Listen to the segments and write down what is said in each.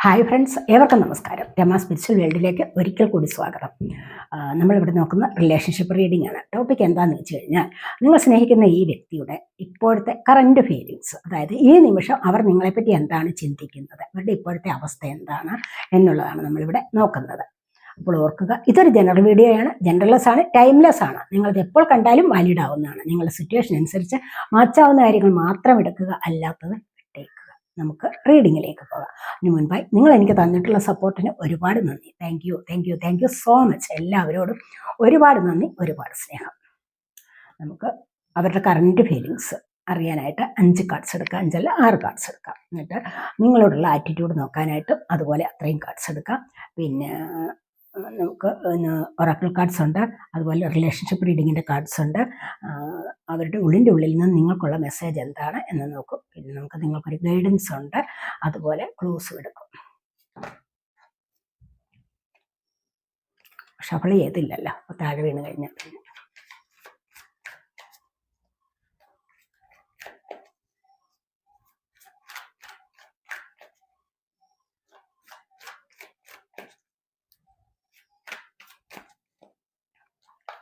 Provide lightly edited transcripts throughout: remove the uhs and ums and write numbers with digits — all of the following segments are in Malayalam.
ഹായ് ഫ്രണ്ട്സ്, ഏവർക്കും നമസ്കാരം. രമ സ്പിരിച്വൽ വേൾഡിലേക്ക് ഒരിക്കൽ കൂടി സ്വാഗതം. നമ്മളിവിടെ നോക്കുന്ന റിലേഷൻഷിപ്പ് റീഡിംഗ് ആണ്. ടോപ്പിക് എന്താണെന്ന് വെച്ച് കഴിഞ്ഞാൽ, നിങ്ങൾ സ്നേഹിക്കുന്ന ഈ വ്യക്തിയുടെ ഇപ്പോഴത്തെ കറൻറ്റ് ഫീലിങ്സ്, അതായത് ഈ നിമിഷം അവർ നിങ്ങളെപ്പറ്റി എന്താണ് ചിന്തിക്കുന്നത്, അവരുടെ ഇപ്പോഴത്തെ അവസ്ഥ എന്താണ് എന്നുള്ളതാണ് നമ്മളിവിടെ നോക്കുന്നത്. അപ്പോൾ ഓർക്കുക, ഇതൊരു ജനറൽ വീഡിയോ ആണ്, ജനറൽലെസ് ആണ്, ടൈംലെസ് ആണ്. നിങ്ങളത് എപ്പോൾ കണ്ടാലും വാലിഡ് ആവുന്നതാണ്. നിങ്ങളുടെ സിറ്റുവേഷൻ അനുസരിച്ച് മാച്ചാവുന്ന കാര്യങ്ങൾ മാത്രം എടുക്കുക, അല്ലാത്തത് വിട്ടേക്കുക. നമുക്ക് റീഡിങ്ങിലേക്ക് പോകാം. അതിന് മുൻപായി നിങ്ങൾ എനിക്ക് തന്നിട്ടുള്ള സപ്പോർട്ടിന് ഒരുപാട് നന്ദി. Thank you so much. എല്ലാവരോടും ഒരുപാട് നന്ദി, ഒരുപാട് സ്നേഹം. നമുക്ക് അവരുടെ കറൻറ്റ് ഫീലിങ്സ് അറിയാനായിട്ട് 5 കാർഡ്സ് എടുക്കാം, 5 അല്ല 6 കാർഡ്സ് എടുക്കാം. എന്നിട്ട് നിങ്ങളോടുള്ള ആറ്റിറ്റ്യൂഡ് നോക്കാനായിട്ടും അതുപോലെ അത്രയും കാർഡ്സ് എടുക്കാം. പിന്നെ നമുക്ക് ഒറാക്കിൾ കാർഡ്സ് ഉണ്ട്, അതുപോലെ റിലേഷൻഷിപ്പ് റീഡിങ്ങിൻ്റെ കാർഡ്സ് ഉണ്ട്. അവരുടെ ഉള്ളിൻ്റെ ഉള്ളിൽ നിന്ന് നിങ്ങൾക്കുള്ള മെസ്സേജ് എന്താണ് എന്ന് നോക്കും. പിന്നെ നമുക്ക് നിങ്ങൾക്കൊരു ഗൈഡൻസ് ഉണ്ട്, അതുപോലെ ക്ലൂസും എടുക്കും. ഷഫിൾ ചെയ്തില്ലല്ലോ, താഴെ വീണ് കഴിഞ്ഞാൽ പിന്നെ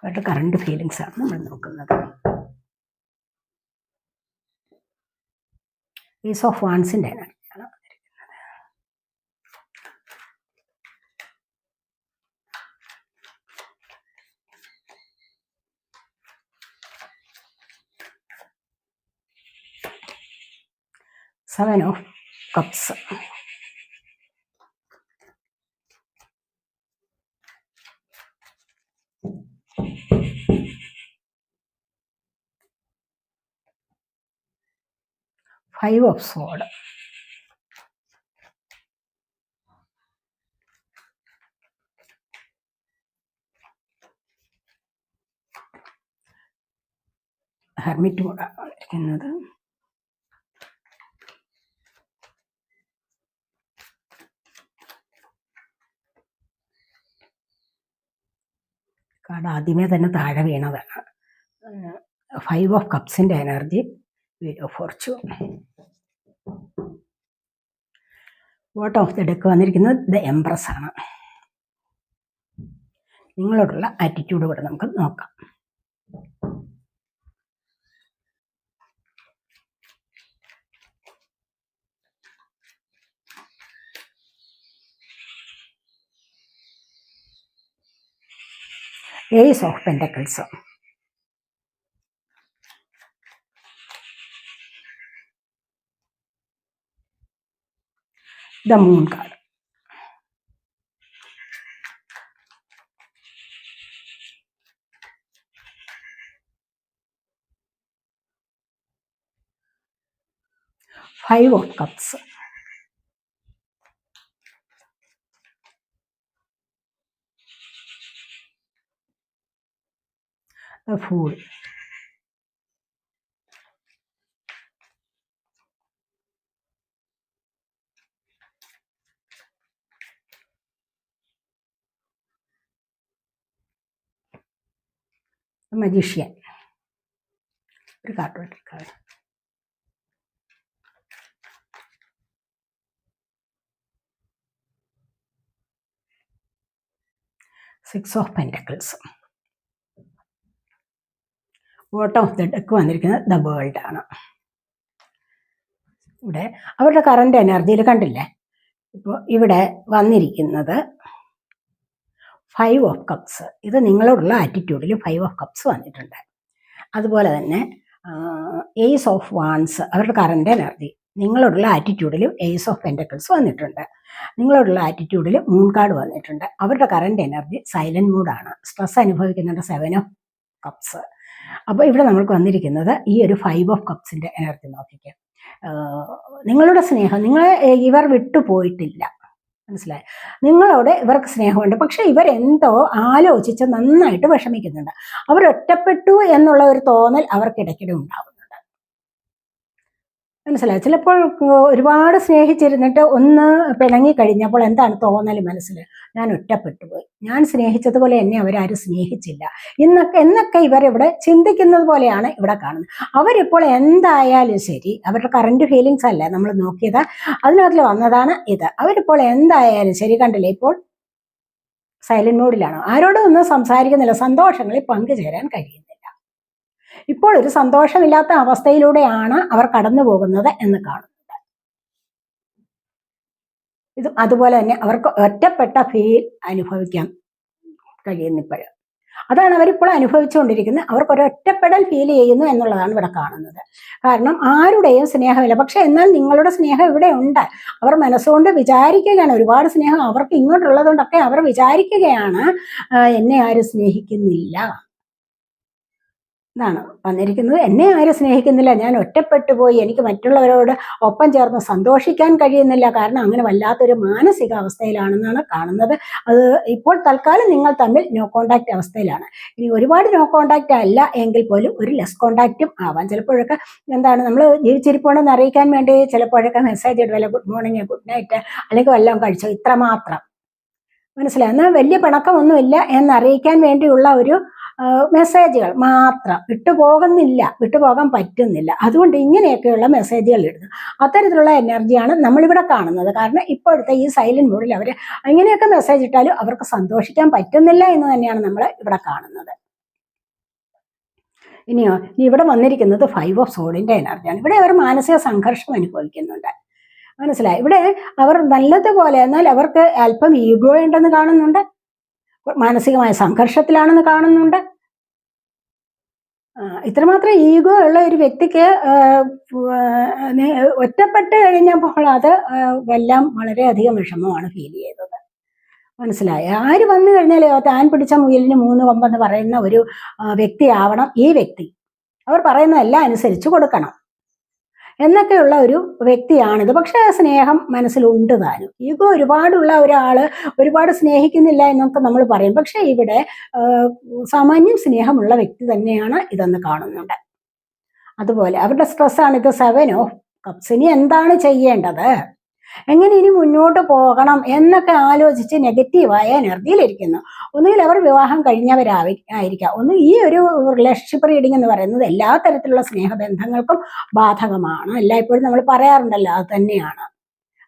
അവരുടെ കറണ്ട് ഫീലിങ്സ് ആണ് നമ്മൾ നോക്കുന്നത്. പീസ് ഓഫ് വാൻസിൻ്റെ എനർജിയാണ് വന്നിരിക്കുന്നത്. 7 of cups, 5 of sword, hermit കൂടാണ് വന്നിരിക്കുന്നത്. കാർഡ് ആദ്യമേ തന്നെ താഴെ വീണതാണ്. 5 ഓഫ് കപ്സിൻ്റെ energy, wheel of fortune. Bottom of the deck വന്നിരിക്കുന്നത് ദ എംപ്രസ് ആണ്. നിങ്ങളോടുള്ള ആറ്റിറ്റ്യൂഡ് കൂടെ നമുക്ക് നോക്കാം. Ace of pentacles, the moon card, five of cups, the fool, magician. ഒരു കാർഡ് എടുക്കാം. 6 of pentacles. Bottom of the deck വന്നിരിക്കുന്നത് ദ വേൾഡ് ആണ്. ഇവിടെ അവരുടെ കറണ്ട് എനർജിയിൽ കണ്ടില്ലേ, ഇപ്പോൾ ഇവിടെ വന്നിരിക്കുന്നത് 5 ഓഫ് കപ്സ്. ഇത് നിങ്ങളോടുള്ള ആറ്റിറ്റ്യൂഡിൽ 5 ഓഫ് കപ്സ് വന്നിട്ടുണ്ട്. അതുപോലെ തന്നെ ഏസ് ഓഫ് വാൻസ്, അവരുടെ കറണ്ട് എനർജി. നിങ്ങളോടുള്ള ആറ്റിറ്റ്യൂഡിലും ഏസ് ഓഫ് പെൻറ്റക്കിൾസ് വന്നിട്ടുണ്ട്. നിങ്ങളോടുള്ള ആറ്റിറ്റ്യൂഡിൽ മൂൺ കാർഡ് വന്നിട്ടുണ്ട്. അവരുടെ കറണ്ട് എനർജി സൈലൻറ്റ് മൂഡാണ്, സ്ട്രെസ് അനുഭവിക്കുന്നുണ്ട്. 7 ഓഫ് കപ്സ്. അപ്പോൾ ഇവിടെ നമുക്ക് വന്നിരിക്കുന്നത് ഈ ഒരു 5 ഓഫ് കപ്സിൻ്റെ എനർജി നോക്കിക്കുക. നിങ്ങളുടെ സ്നേഹം ഇവർ വിട്ടുപോയിട്ടില്ല, മനസ്സിലായി. നിങ്ങളോട് ഇവർക്ക് സ്നേഹമുണ്ട്, പക്ഷെ ഇവരെന്തോ ആലോചിച്ച് നന്നായിട്ട് വിഷമിക്കുന്നുണ്ട്. അവർ ഒറ്റപ്പെട്ടു എന്നുള്ള ഒരു തോന്നൽ അവർക്കിടയ്ക്കിടെ ഉണ്ടാവുന്നുണ്ട്. മനസ്സിലായി. ചിലപ്പോൾ ഒരുപാട് സ്നേഹിച്ചിരുന്നിട്ട് ഒന്ന് പിണങ്ങി കഴിഞ്ഞപ്പോൾ എന്താണ് തോന്നൽ മനസ്സിൽ? ഞാൻ ഒറ്റപ്പെട്ടു പോയി, ഞാൻ സ്നേഹിച്ചതുപോലെ എന്നെ അവരാരും സ്നേഹിച്ചില്ല എന്നൊക്കെ ഇവരിവിടെ ചിന്തിക്കുന്നത് പോലെയാണ് ഇവിടെ കാണുന്നത്. അവരിപ്പോൾ എന്തായാലും ശരി, അവരുടെ കറന്റ് ഫീലിങ്സ് അല്ലേ നമ്മൾ നോക്കിയത്, അതിനകത്തിൽ വന്നതാണ് ഇത്. അവരിപ്പോൾ എന്തായാലും ശരി, കണ്ടില്ലേ, ഇപ്പോൾ സൈലന്റ് മോഡിലാണ്, ആരോടും ഒന്നും സംസാരിക്കുന്നില്ല, സന്തോഷങ്ങളിൽ പങ്കുചേരാൻ കഴിയുന്നില്ല. ഇപ്പോൾ ഒരു സന്തോഷമില്ലാത്ത അവസ്ഥയിലൂടെയാണ് അവർ കടന്നു പോകുന്നത് എന്ന് കാണുന്നുണ്ട്. ഇത് അതുപോലെ തന്നെ അവർക്ക് ഒറ്റപ്പെട്ട ഫീൽ അനുഭവിക്കാൻ കഴിയുന്നു ഇപ്പോഴും. അതാണ് അവരിപ്പോൾ അനുഭവിച്ചുകൊണ്ടിരിക്കുന്നത്. അവർക്കൊരു ഒറ്റപ്പെടൽ ഫീൽ ചെയ്യുന്നു എന്നുള്ളതാണ് ഇവിടെ കാണുന്നത്. കാരണം ആരുടെയും സ്നേഹമില്ല. പക്ഷെ എന്നാൽ നിങ്ങളുടെ സ്നേഹം ഇവിടെ ഉണ്ട്. അവർ മനസ്സുകൊണ്ട് വിചാരിക്കുകയാണ്, ഒരുപാട് സ്നേഹം അവർക്ക് ഇങ്ങോട്ടുള്ളത് കൊണ്ടൊക്കെ അവർ വിചാരിക്കുകയാണ്, എന്നെ ആരും സ്നേഹിക്കുന്നില്ല എന്നാണ് വന്നിരിക്കുന്നത്. എന്നെ ആരും സ്നേഹിക്കുന്നില്ല, ഞാൻ ഒറ്റപ്പെട്ടു പോയി, എനിക്ക് മറ്റുള്ളവരോട് ഒപ്പം ചേർന്ന് സന്തോഷിക്കാൻ കഴിയുന്നില്ല. കാരണം അങ്ങനെ വല്ലാത്തൊരു മാനസികാവസ്ഥയിലാണെന്നാണ് കാണുന്നത്. അത് ഇപ്പോൾ തൽക്കാലം നിങ്ങൾ തമ്മിൽ നോ കോണ്ടാക്ട് അവസ്ഥയിലാണ്. ഇനി ഒരുപാട് നോ കോണ്ടാക്ട് അല്ല എങ്കിൽ പോലും ഒരു ലെസ് കോണ്ടാക്റ്റും ആവാം. ചിലപ്പോഴൊക്കെ എന്താണ്, നമ്മൾ ജീവിച്ചിരിപ്പുണ്ടെന്ന് അറിയിക്കാൻ വേണ്ടി ചിലപ്പോഴൊക്കെ മെസ്സേജ് ഇടുമല്ലോ, ഗുഡ് മോർണിംഗ്, ഗുഡ് നൈറ്റ്, അല്ലെങ്കിൽ വല്ലതും കഴിച്ചോ, ഇത്ര മാത്രം. മനസ്സിലായി. എന്നാൽ വലിയ പിണക്കമൊന്നുമില്ല എന്നറിയിക്കാൻ വേണ്ടിയുള്ള ഒരു മെസ്സേജുകൾ മാത്രം, വിട്ടുപോകാൻ പറ്റുന്നില്ല. അതുകൊണ്ട് ഇങ്ങനെയൊക്കെയുള്ള മെസ്സേജുകൾ ഇടുന്നു. അത്തരത്തിലുള്ള എനർജിയാണ് നമ്മളിവിടെ കാണുന്നത്. കാരണം ഇപ്പോഴത്തെ ഈ സൈലന്റ് മോഡിൽ അവർ ഇങ്ങനെയൊക്കെ മെസ്സേജ് ഇട്ടാലും അവർക്ക് സന്തോഷിക്കാൻ പറ്റുന്നില്ല എന്ന് തന്നെയാണ് നമ്മൾ ഇവിടെ കാണുന്നത്. ഇനിയോ, ഇവിടെ വന്നിരിക്കുന്നത് 5 ഓഫ് സോഡിന്റെ എനർജിയാണ്. ഇവിടെ അവർ മാനസിക സംഘർഷം അനുഭവിക്കുന്നുണ്ട്. മനസ്സിലായി. ഇവിടെ അവർ നല്ലതുപോലെ, എന്നാൽ അവർക്ക് അല്പം ഈഗോ ഉണ്ടെന്ന് കാണുന്നുണ്ട്, മാനസികമായ സംഘർഷത്തിലാണെന്ന് കാണുന്നുണ്ട്. ഇത്രമാത്രം ഈഗോ ഉള്ള ഒരു വ്യക്തിക്ക് ഒറ്റപ്പെട്ട് കഴിഞ്ഞപ്പോൾ അത് എല്ലാം വളരെയധികം വിഷമമാണ് ഫീൽ ചെയ്തത്. മനസ്സിലായി. ആര് വന്നു കഴിഞ്ഞാൽ താൻ പിടിച്ച മുയലിന് 3 കൊമ്പെന്ന് പറയുന്ന ഒരു വ്യക്തിയാവണം ഈ വ്യക്തി. അവർ പറയുന്നതെല്ലാം അനുസരിച്ച് കൊടുക്കണം എന്നൊക്കെയുള്ള ഒരു വ്യക്തിയാണിത്. പക്ഷെ സ്നേഹം മനസ്സിലുണ്ട് താനും. ഈഗോ ഒരുപാടുള്ള ഒരാൾ ഒരുപാട് സ്നേഹിക്കുന്നില്ല എന്നൊക്കെ നമ്മൾ പറയും. പക്ഷെ ഇവിടെ സാമാന്യം സ്നേഹമുള്ള വ്യക്തി തന്നെയാണ് ഇതെന്ന് കാണുന്നുണ്ട്. അതുപോലെ അവരുടെ സ്ട്രെസ്സാണ് ഇത്. 7 ഓഫ് കപ്സ്. ഇനി എന്താണ് ചെയ്യേണ്ടത്, എങ്ങനെ ഇനി മുന്നോട്ട് പോകണം എന്നൊക്കെ ആലോചിച്ച് നെഗറ്റീവായ എനർജിയിലിരിക്കുന്നു. ഒന്നുകിൽ അവർ വിവാഹം കഴിഞ്ഞവരായിരിക്കാം. ഒന്ന് ഈ ഒരു റിലേഷൻഷിപ്പ് റീഡിംഗ് എന്ന് പറയുന്നത് എല്ലാ തരത്തിലുള്ള സ്നേഹബന്ധങ്ങൾക്കും ബാധകമാണ്. എല്ലായ്പ്പോഴും നമ്മൾ പറയാറുണ്ടല്ലോ, അത് തന്നെയാണ്.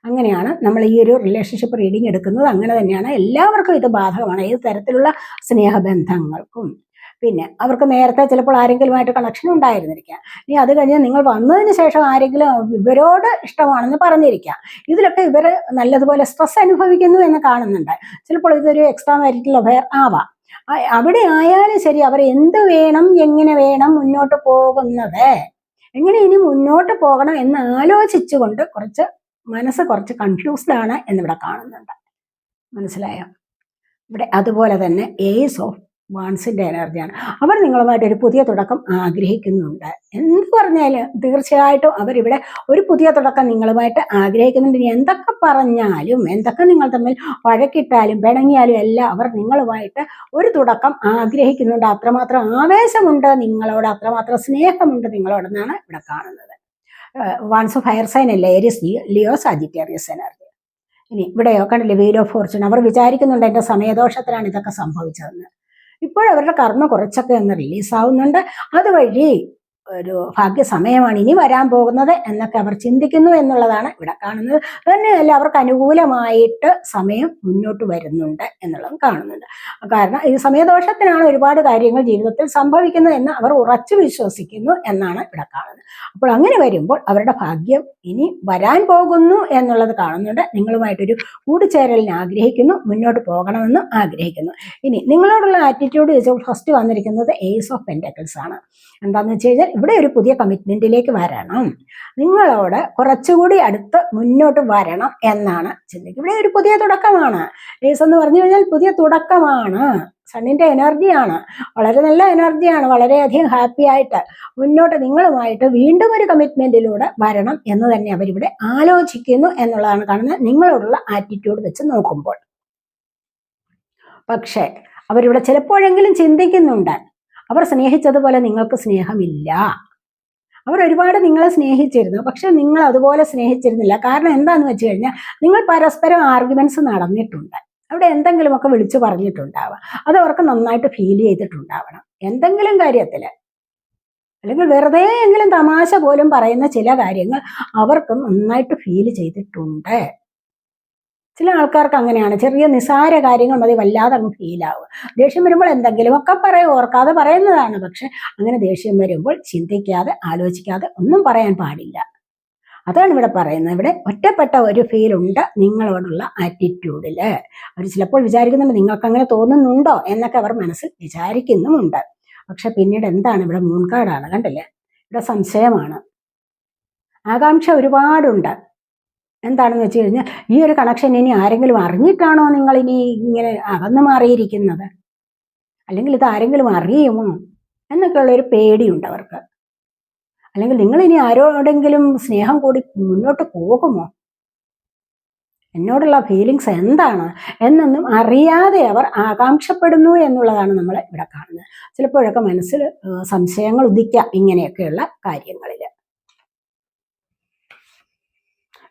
അങ്ങനെയാണ് നമ്മൾ ഈ ഒരു റിലേഷൻഷിപ്പ് റീഡിംഗ് എടുക്കുന്നത്. അങ്ങനെ തന്നെയാണ്, എല്ലാവർക്കും ഇത് ബാധകമാണ്, ഏത് തരത്തിലുള്ള സ്നേഹബന്ധങ്ങൾക്കും. പിന്നെ അവർക്ക് നേരത്തെ ചിലപ്പോൾ ആരെങ്കിലുമായിട്ട് കണക്ഷൻ ഉണ്ടായിരുന്നിരിക്കാം. ഇനി അത് കഴിഞ്ഞ് നിങ്ങൾ വന്നതിന് ശേഷം ആരെങ്കിലും ഇവരോട് ഇഷ്ടമാണെന്ന് പറഞ്ഞിരിക്കാം. ഇതിലൊക്കെ ഇവർ നല്ലതുപോലെ സ്ട്രെസ് അനുഭവിക്കുന്നു എന്ന് കാണുന്നുണ്ട്. ചിലപ്പോൾ ഇതൊരു എക്സ്ട്രാ മാരിറ്റൽ അഫെയർ ആവാം. അവിടെ ആയാലും ശരി, അവർ എന്ത് വേണം, എങ്ങനെ വേണം മുന്നോട്ട് പോകുന്നത്, എങ്ങനെ ഇനി മുന്നോട്ട് പോകണം എന്ന് ആലോചിച്ചുകൊണ്ട് മനസ്സ് കുറച്ച് കൺഫ്യൂസ്ഡ് ആണ് എന്നിവിടെ കാണുന്നുണ്ട്. മനസ്സിലായോ? ഇവിടെ അതുപോലെ തന്നെ ഏസ് ഓഫ് വാൺസിന്റെ എനർജിയാണ്. അവർ നിങ്ങളുമായിട്ട് ഒരു പുതിയ തുടക്കം ആഗ്രഹിക്കുന്നുണ്ട്. എന്ത് പറഞ്ഞാലും തീർച്ചയായിട്ടും അവരിവിടെ ഒരു പുതിയ തുടക്കം നിങ്ങളുമായിട്ട് ആഗ്രഹിക്കുന്നുണ്ട്. എന്തൊക്കെ പറഞ്ഞാലും, എന്തൊക്കെ നിങ്ങൾ തമ്മിൽ വഴക്കിട്ടാലും പിണങ്ങിയാലും എല്ലാം അവർ നിങ്ങളുമായിട്ട് ഒരു തുടക്കം ആഗ്രഹിക്കുന്നുണ്ട്. അത്രമാത്രം ആവേശമുണ്ട് നിങ്ങളോട്, അത്രമാത്രം സ്നേഹമുണ്ട് നിങ്ങളോടെന്നാണ് ഇവിടെ കാണുന്നത്. വാൺസ് ഫയർ സൈൻ അല്ലേ, ഏരിയസ്, ലിയോ, സാജിറ്റേറിയസ് എനർജി. ഇനി ഇവിടെയോ കണ്ടില്ലേ, വീൽ ഓഫ് ഫോർച്യൂൺ. അവർ വിചാരിക്കുന്നുണ്ട് എൻ്റെ സമയദോഷത്തിലാണ് ഇതൊക്കെ സംഭവിച്ചതെന്ന്. ഇപ്പോഴവരുടെ കർമ്മ കുറച്ചൊക്കെ ഒന്ന് റിലീസാവുന്നുണ്ട്. അതുവഴി ഒരു ഭാഗ്യസമയമാണ് ഇനി വരാൻ പോകുന്നത് എന്നൊക്കെ അവർ ചിന്തിക്കുന്നു എന്നുള്ളതാണ് ഇവിടെ കാണുന്നത്. തന്നെയല്ല, അവർക്ക് അനുകൂലമായിട്ട് സമയം മുന്നോട്ട് വരുന്നുണ്ട് എന്നുള്ളതും കാണുന്നുണ്ട്. കാരണം ഈ സമയദോഷത്തിനാണ് ഒരുപാട് കാര്യങ്ങൾ ജീവിതത്തിൽ സംഭവിക്കുന്നത് എന്ന് അവർ ഉറച്ചു വിശ്വസിക്കുന്നു എന്നാണ് ഇവിടെ കാണുന്നത്. അപ്പോൾ അങ്ങനെ വരുമ്പോൾ അവരുടെ ഭാഗ്യം ഇനി വരാൻ പോകുന്നു എന്നുള്ളത് കാണുന്നുണ്ട്. നിങ്ങളുമായിട്ടൊരു കൂടിച്ചേരലിന് ആഗ്രഹിക്കുന്നു, മുന്നോട്ട് പോകണമെന്നും ആഗ്രഹിക്കുന്നു. ഇനി നിങ്ങളോടുള്ള ആറ്റിറ്റ്യൂഡ് വെച്ചാൽ ഫസ്റ്റ് വന്നിരിക്കുന്നത് ഏസ് ഓഫ് പെന്റക്കിൾസ് ആണ്. എന്താണെന്ന് വെച്ച് കഴിഞ്ഞാൽ ഇവിടെ ഒരു പുതിയ കമ്മിറ്റ്മെന്റിലേക്ക് വരണം, നിങ്ങളോട് കുറച്ചുകൂടി അടുത്ത് മുന്നോട്ട് വരണം എന്നാണ് ചിന്തിക്കുക. ഇവിടെ ഒരു പുതിയ തുടക്കമാണ്. ഏസ് എന്ന് പറഞ്ഞു കഴിഞ്ഞാൽ പുതിയ തുടക്കമാണ്, സണ്ണിന്റെ എനർജിയാണ്, വളരെ നല്ല എനർജിയാണ്. വളരെയധികം ഹാപ്പി ആയിട്ട് മുന്നോട്ട് നിങ്ങളുമായിട്ട് വീണ്ടും ഒരു കമ്മിറ്റ്മെന്റിലൂടെ വരണം എന്ന് തന്നെ അവരിവിടെ ആലോചിക്കുന്നു എന്നുള്ളതാണ് കാണുന്നത് നിങ്ങളോടുള്ള ആറ്റിറ്റ്യൂഡ് വെച്ച് നോക്കുമ്പോൾ. പക്ഷേ അവരിവിടെ ചിലപ്പോഴെങ്കിലും ചിന്തിക്കുന്നുണ്ട്, അവർ സ്നേഹിച്ചതുപോലെ നിങ്ങൾക്ക് സ്നേഹമില്ല, അവർ ഒരുപാട് നിങ്ങളെ സ്നേഹിച്ചിരുന്നു, പക്ഷെ നിങ്ങൾ അതുപോലെ സ്നേഹിച്ചിരുന്നില്ല. കാരണം എന്താണെന്ന് വെച്ച് കഴിഞ്ഞാൽ നിങ്ങൾ പരസ്പരം ആർഗ്യുമെന്റ്സ് നടന്നിട്ടുണ്ട്. അവിടെ എന്തെങ്കിലുമൊക്കെ വിളിച്ചു പറഞ്ഞിട്ടുണ്ടാവാം. അത് അവർക്ക് നന്നായിട്ട് ഫീൽ ചെയ്തിട്ടുണ്ടാവണം എന്തെങ്കിലും കാര്യത്തിൽ. അല്ലെങ്കിൽ വെറുതെ എങ്കിലും തമാശ പോലും പറയുന്ന ചില കാര്യങ്ങൾ അവർക്ക് നന്നായിട്ട് ഫീൽ ചെയ്തിട്ടുണ്ട്. ചില ആൾക്കാർക്ക് അങ്ങനെയാണ്. ചെറിയ നിസാര കാര്യങ്ങൾ മതി വല്ലാതെ അങ്ങ് ഫീലാവുക. ദേഷ്യം വരുമ്പോൾ എന്തെങ്കിലുമൊക്കെ പറയും, ഓർക്കാതെ പറയുന്നതാണ്. പക്ഷെ അങ്ങനെ ദേഷ്യം വരുമ്പോൾ ചിന്തിക്കാതെ ആലോചിക്കാതെ ഒന്നും പറയാൻ പാടില്ല. അതാണ് ഇവിടെ പറയുന്നത്. ഇവിടെ ഒറ്റപ്പെട്ട ഒരു ഫീൽ ഉണ്ട് നിങ്ങളോടുള്ള ആറ്റിറ്റ്യൂഡിൽ. അവർ ചിലപ്പോൾ വിചാരിക്കുന്നുണ്ട് നിങ്ങൾക്ക് അങ്ങനെ തോന്നുന്നുണ്ടോ എന്നൊക്കെ അവർ മനസ്സിൽ വിചാരിക്കുന്നുമുണ്ട്. പക്ഷെ പിന്നീട് എന്താണ് ഇവിടെ മൂൺകാടാണ്, കണ്ടില്ലേ? ഇവിടെ സംശയമാണ്, ആകാംക്ഷ ഒരുപാടുണ്ട്. എന്താണെന്ന് വെച്ച് കഴിഞ്ഞാൽ ഈ ഒരു കണക്ഷൻ ഇനി ആരെങ്കിലും അറിഞ്ഞിട്ടാണോ നിങ്ങൾ ഇനി ഇങ്ങനെ അകന്നു മാറിയിരിക്കുന്നത്, അല്ലെങ്കിൽ ഇത് ആരെങ്കിലും അറിയുമോ എന്നൊക്കെയുള്ളൊരു പേടിയുണ്ട് അവർക്ക്. അല്ലെങ്കിൽ നിങ്ങൾ ഇനി ആരോടെങ്കിലും സ്നേഹം കൂടി മുന്നോട്ട് പോകുമോ, എന്നോടുള്ള ഫീലിങ്സ് എന്താണ് എന്നൊന്നും അറിയാതെ അവർ ആകാംക്ഷപ്പെടുന്നു എന്നുള്ളതാണ് നമ്മൾ ഇവിടെ കാണുന്നത്. ചിലപ്പോഴൊക്കെ മനസ്സിൽ സംശയങ്ങൾ ഉദിക്കാം ഇങ്ങനെയൊക്കെയുള്ള കാര്യങ്ങളിൽ.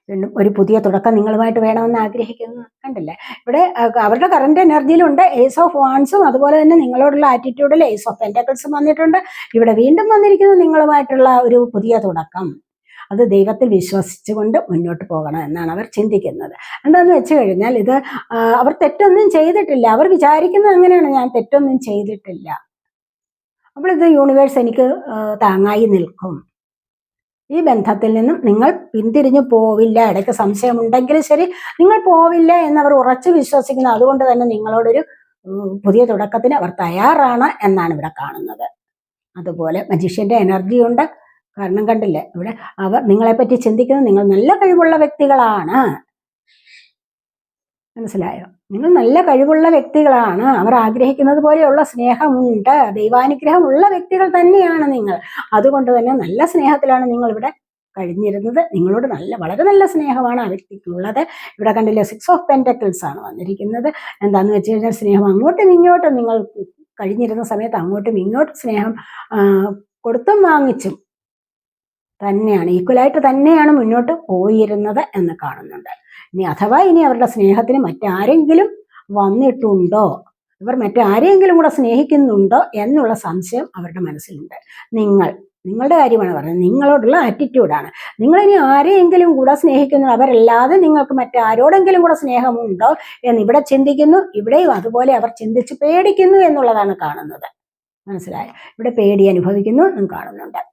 വീണ്ടും ഒരു പുതിയ തുടക്കം നിങ്ങളുമായിട്ട് വേണമെന്ന് ആഗ്രഹിക്കുന്നു, കണ്ടില്ലേ? ഇവിടെ അവരുടെ കറണ്ട് എനർജിയിലുണ്ട് ഏസ് ഓഫ് വാൺസും, അതുപോലെ തന്നെ നിങ്ങളോടുള്ള ആറ്റിറ്റ്യൂഡിൽ ഏസ് ഓഫ് പെന്റക്കിൾസും വന്നിട്ടുണ്ട്. ഇവിടെ വീണ്ടും വന്നിരിക്കുന്നത് നിങ്ങളുമായിട്ടുള്ള ഒരു പുതിയ തുടക്കം. അത് ദൈവത്തിൽ വിശ്വസിച്ചുകൊണ്ട് മുന്നോട്ട് പോകണം എന്നാണ് അവർ ചിന്തിക്കുന്നത്. എന്താണെന്ന് വെച്ച് കഴിഞ്ഞാൽ ഇത് അവർ തെറ്റൊന്നും ചെയ്തിട്ടില്ല. അവർ വിചാരിക്കുന്നത് അങ്ങനെയാണ്, ഞാൻ തെറ്റൊന്നും ചെയ്തിട്ടില്ല, അപ്പോൾ ഇത് യൂണിവേഴ്സ് എനിക്ക് താങ്ങായി നിൽക്കും, ഈ ബന്ധത്തിൽ നിന്നും നിങ്ങൾ പിന്തിരിഞ്ഞു പോവില്ല, ഇടയ്ക്ക് സംശയമുണ്ടെങ്കിലും ശരി നിങ്ങൾ പോവില്ല എന്നവർ ഉറച്ചു വിശ്വസിക്കുന്നു. അതുകൊണ്ട് തന്നെ നിങ്ങളോടൊരു പുതിയ തുടക്കത്തിന് അവർ തയ്യാറാണ് എന്നാണ് ഇവിടെ കാണുന്നത്. അതുപോലെ മജീഷ്യന്റെ എനർജി ഉണ്ട്. കാരണം കണ്ടില്ലേ, ഇവിടെ അവർ നിങ്ങളെപ്പറ്റി ചിന്തിക്കുന്നത് നിങ്ങൾ നല്ല കഴിവുള്ള വ്യക്തികളാണ്. മനസ്സിലായോ? നിങ്ങൾ നല്ല കഴിവുള്ള വ്യക്തികളാണ്. അവർ ആഗ്രഹിക്കുന്നത് പോലെയുള്ള സ്നേഹമുണ്ട്, ദൈവാനുഗ്രഹം ഉള്ള വ്യക്തികൾ തന്നെയാണ് നിങ്ങൾ. അതുകൊണ്ട് തന്നെ നല്ല സ്നേഹത്തിലാണ് നിങ്ങൾ ഇവിടെ കഴിഞ്ഞിരുന്നത്. നിങ്ങളോട് വളരെ നല്ല സ്നേഹമാണ് ആ വ്യക്തിക്കുള്ളത്. ഇവിടെ കണ്ടില്ലേ, 6 ഓഫ് പെന്റക്കിൾസ് ആണ് വന്നിരിക്കുന്നത്. എന്താന്ന് വെച്ച് കഴിഞ്ഞാൽ സ്നേഹം അങ്ങോട്ടും ഇങ്ങോട്ടും നിങ്ങൾ കഴിഞ്ഞിരുന്ന സമയത്ത് അങ്ങോട്ടും ഇങ്ങോട്ടും സ്നേഹം കൊടുത്തും വാങ്ങിച്ചും തന്നെയാണ്, ഈക്വലായിട്ട് തന്നെയാണ് മുന്നോട്ട് പോയിരുന്നത് എന്ന് കാണുന്നുണ്ട്. ഇനി അഥവാ ഇനി അവരുടെ സ്നേഹത്തിന് മറ്റാരെങ്കിലും വന്നിട്ടുണ്ടോ, ഇവർ മറ്റാരെങ്കിലും കൂടെ സ്നേഹിക്കുന്നുണ്ടോ എന്നുള്ള സംശയം അവരുടെ മനസ്സിലുണ്ട്. നിങ്ങളുടെ കാര്യമാണ് പറയുന്നത്, നിങ്ങളോടുള്ള ആറ്റിറ്റ്യൂഡാണ്. നിങ്ങളിനി ആരെയെങ്കിലും കൂടെ സ്നേഹിക്കുന്നു, അവരല്ലാതെ നിങ്ങൾക്ക് മറ്റാരോടെങ്കിലും കൂടെ സ്നേഹമുണ്ടോ എന്ന് ഇവിടെ ചിന്തിക്കുന്നു. ഇവിടെയും അതുപോലെ അവർ ചിന്തിച്ച് പേടിക്കുന്നു എന്നുള്ളതാണ് കാണുന്നത്. മനസ്സിലായോ? ഇവിടെ പേടി അനുഭവിക്കുന്നു എന്നും കാണുന്നുണ്ട്.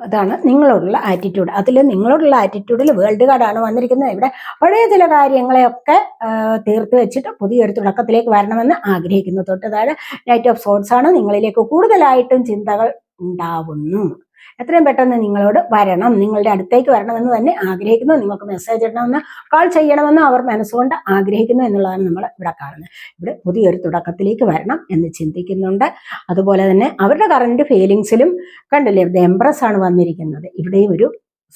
അതാണ് നിങ്ങളോടുള്ള ആറ്റിറ്റ്യൂഡ്. അതിൽ നിങ്ങളോടുള്ള ആറ്റിറ്റ്യൂഡിൽ വേൾഡ് കാർഡാണ് വന്നിരിക്കുന്നത്. ഇവിടെ പഴയ ചില കാര്യങ്ങളെയൊക്കെ തീർത്ത് വെച്ചിട്ട് പുതിയൊരു തുടക്കത്തിലേക്ക് വരണമെന്ന് ആഗ്രഹിക്കുന്നു. തൊട്ട് താഴെ നൈറ്റ് ഓഫ് സോർഡ്സ് ആണ്. നിങ്ങളിലേക്ക് കൂടുതലായിട്ടും ചിന്തകൾ ഉണ്ടാവുന്നു. എത്രയും പെട്ടെന്ന് നിങ്ങളോട് വരണം, നിങ്ങളുടെ അടുത്തേക്ക് വരണമെന്ന് തന്നെ ആഗ്രഹിക്കുന്നു. നിങ്ങൾക്ക് മെസ്സേജ് ഇടണമെന്ന്, കാൾ ചെയ്യണമെന്ന് അവർ മനസ്സുകൊണ്ട് ആഗ്രഹിക്കുന്നു എന്നുള്ളതാണ് നമ്മൾ ഇവിടെ കാണുന്നത്. ഇവിടെ പുതിയൊരു തുടക്കത്തിലേക്ക് വരണം എന്ന് ചിന്തിക്കുന്നുണ്ട്. അതുപോലെ തന്നെ അവരുടെ കറണ്ട് ഫീലിങ്സിലും കണ്ടില്ലേ, ദ എംപ്രസ് ആണ് വന്നിരിക്കുന്നത്. ഇവിടെയും ഒരു